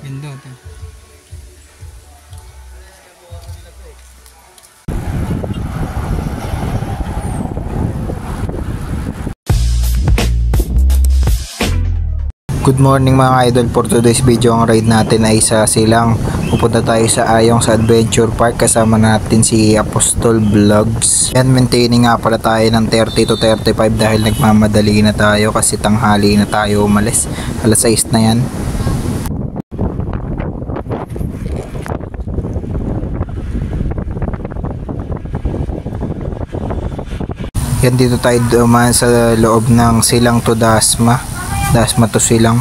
Ganda to. Good morning mga idol, for today's video ang ride natin ay sa Silang. Pupunta tayo sa Ayong sa Adventure Park, kasama natin si Apostol Vlogs. And maintaining nga pala tayo ng 30 to 35 dahil nagmamadali na tayo kasi tanghali na tayo umalis. Alas 6 na yan. Yan, dito tayo dumaan sa loob ng Silang to Dasma to Silang.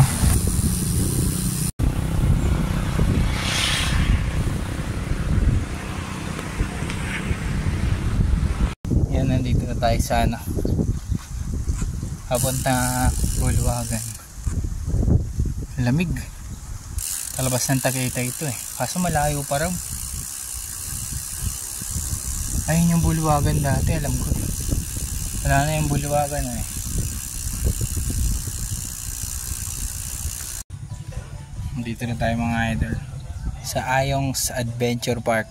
Yan, nandito na tayo sa papunta Bulwagan. Lamig. Talabas ng Tagaytay ito eh, kaso malayo pa raw. Ayun yung Bulwagan dati, alam ko. Wala na yung Bulwagan eh. Dito na tayo mga idol sa Ayong sa Adventure Park.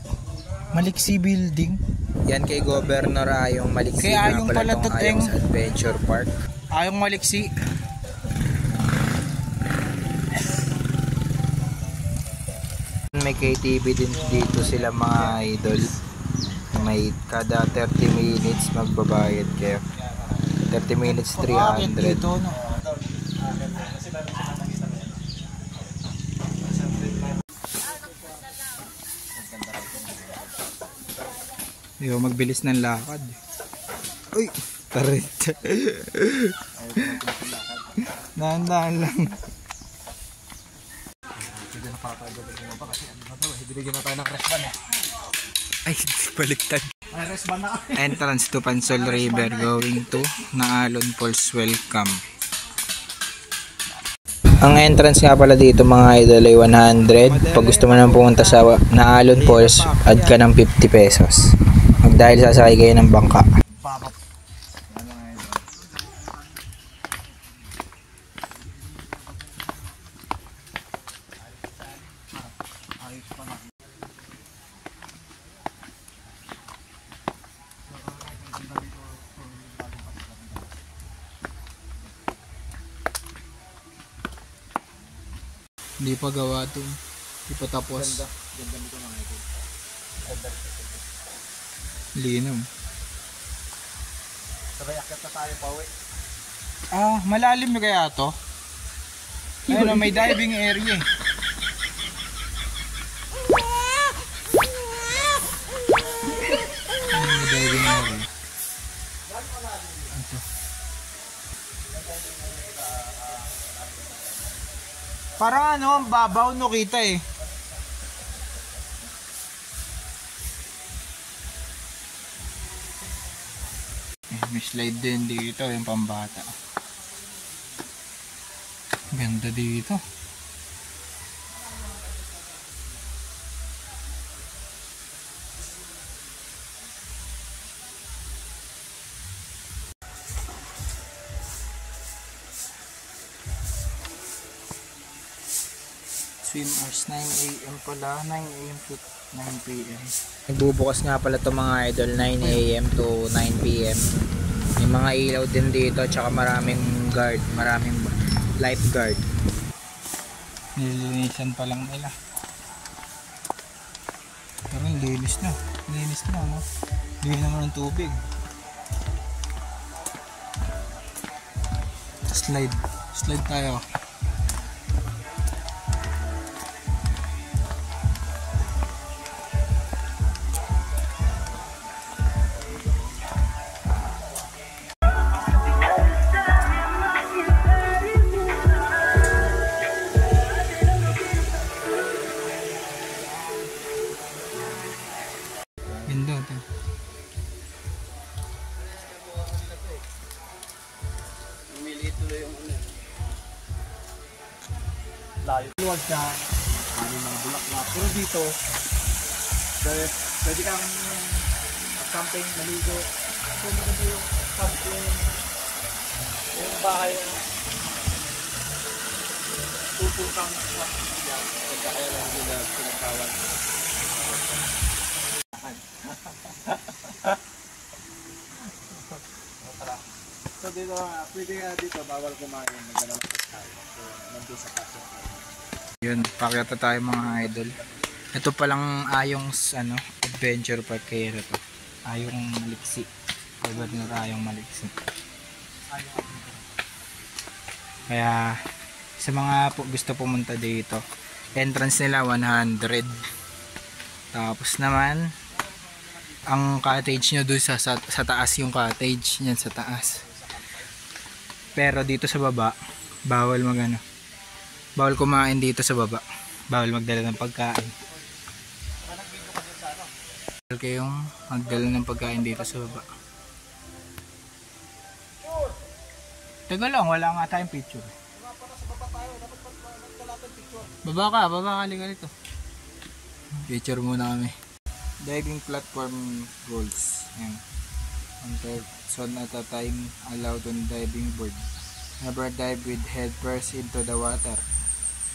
Maliksi building. Yan kay Governor Ayong Maliksi. Kay Ayong pala to, Ayong sa Adventure Park. Ayong Maliksi. May KTV din dito sila mga idol. May kada 30 minutes magbabayad kayo. 30 minutes 300. Yo, magbilis ng lakad. Uy, tarit. Dahan-dahan lang. Binigyan na tayo ng resban eh. Ay, baliktad. Entrance to Pansol River going to Naalon Falls. Welcome. Ang entrance nga pala dito mga idol ay 100. Pag gusto mo nang pumunta sa Naalon Falls, add ka ng 50 pesos. Dahil sasakay kayo ng bangka. Hindi pa gawa ito. Hindi pa tapos. Ganda nito mga ito. Linaw. Sabay akit na tayo pa uwi. Ah, malalim na kaya ito? Ayun, may diving area eh. May diving area. Ito. Parang ano, ang babaw no kita eh. May slide din dito, yung pambata. Ganda dito. Swim hours 9 AM pala, 9 AM to 9 PM. Nagbubukas nga pala ito mga idol, 9 AM to 9 PM. May mga ilaw din dito, tsaka maraming guard, maraming lifeguard. Nililinisan pa lang nila. Pero linis na, no? Linis naman ng tubig. Slide tayo. Ganda to. Umili tuloy yung ano. Layo. Luwag na. Ano mga bulaklak. Pero dito, pwede kang camping, maligo. Ito maganda yung camping. Yung bahay. Pupuntang Kaya lang hindi na pinagkawan. So dito, pwede nga dito, bawal kumain. Magdala ng pagkain. So, nandun sa paso. Yun, pakyata tayo mga idol. Ito palang Ayong ano, adventure park kaya to. Ayong Maliksi. Gobernador Ayong Maliksi. Kaya sa mga gusto pumunta dito, entrance nila 100. Tapos naman ang cottage nyo doon sa taas, yung cottage yan sa taas. Pero dito sa baba bawal bawal kumain dito sa baba, bawal magdala ng pagkain. Bawal kayong magdala ng pagkain dito sa baba. Taga lang, wala nga tayong picture. Baba ka dito. Picture muna kami. Diving platform rules. Yan. 1 person at a time allowed on diving board. Never dive with head first into the water.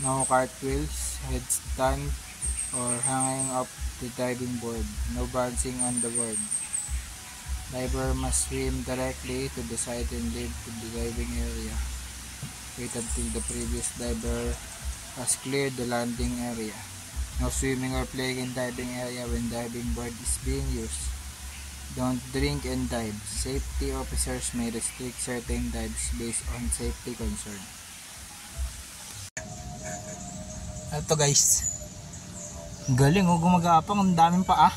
No cartwheels, headstand, or hanging up the diving board. No bouncing on the board. Diver must swim directly to the side and leave to the diving area. Wait until the previous diver has cleared the landing area. No swimming or playing in diving area when diving board is being used. Don't drink and dive. Safety officers may restrict certain dives based on safety concern. Ito guys, galing oh, gumagapang, ang daming paa.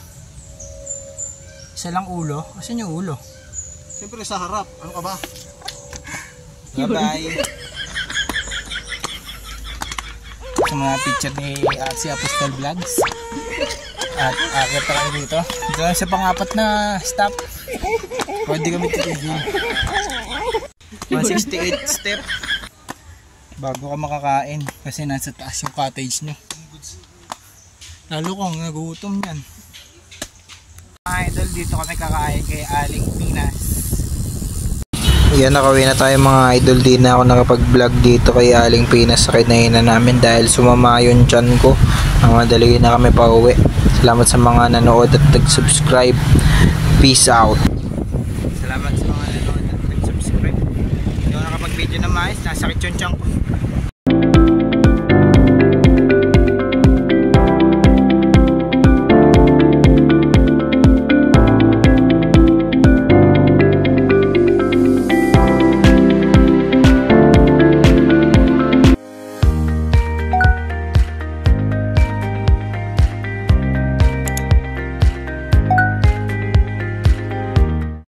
Isa lang ulo. Asan yung ulo? Siyempre sa harap. Ano ka ba? Bye bye. Sa mga picture ni si Apostol Vlogs. At akit tayo dito. Ito sa pang-apat na stop. Pwede kami titigil. 168 step. Bago ka makakain. Kasi nasa taas yung cottage nyo. Lalo kang nagutom yan. Mga idol, dito kami kakain kay Aling Pinas. Yan, nakawin na tayo mga idol. Di na ako nakapag-vlog dito kay Aling Pinas sa kinainan namin dahil sumama yung tiyan ko. Madali na kami pa uwi. Salamat sa mga nanood at nag-subscribe. Peace out. Salamat sa mga nanood at nag-subscribe. Hindi ako nakapag-video na maayos. Nasakit yung tiyan ko.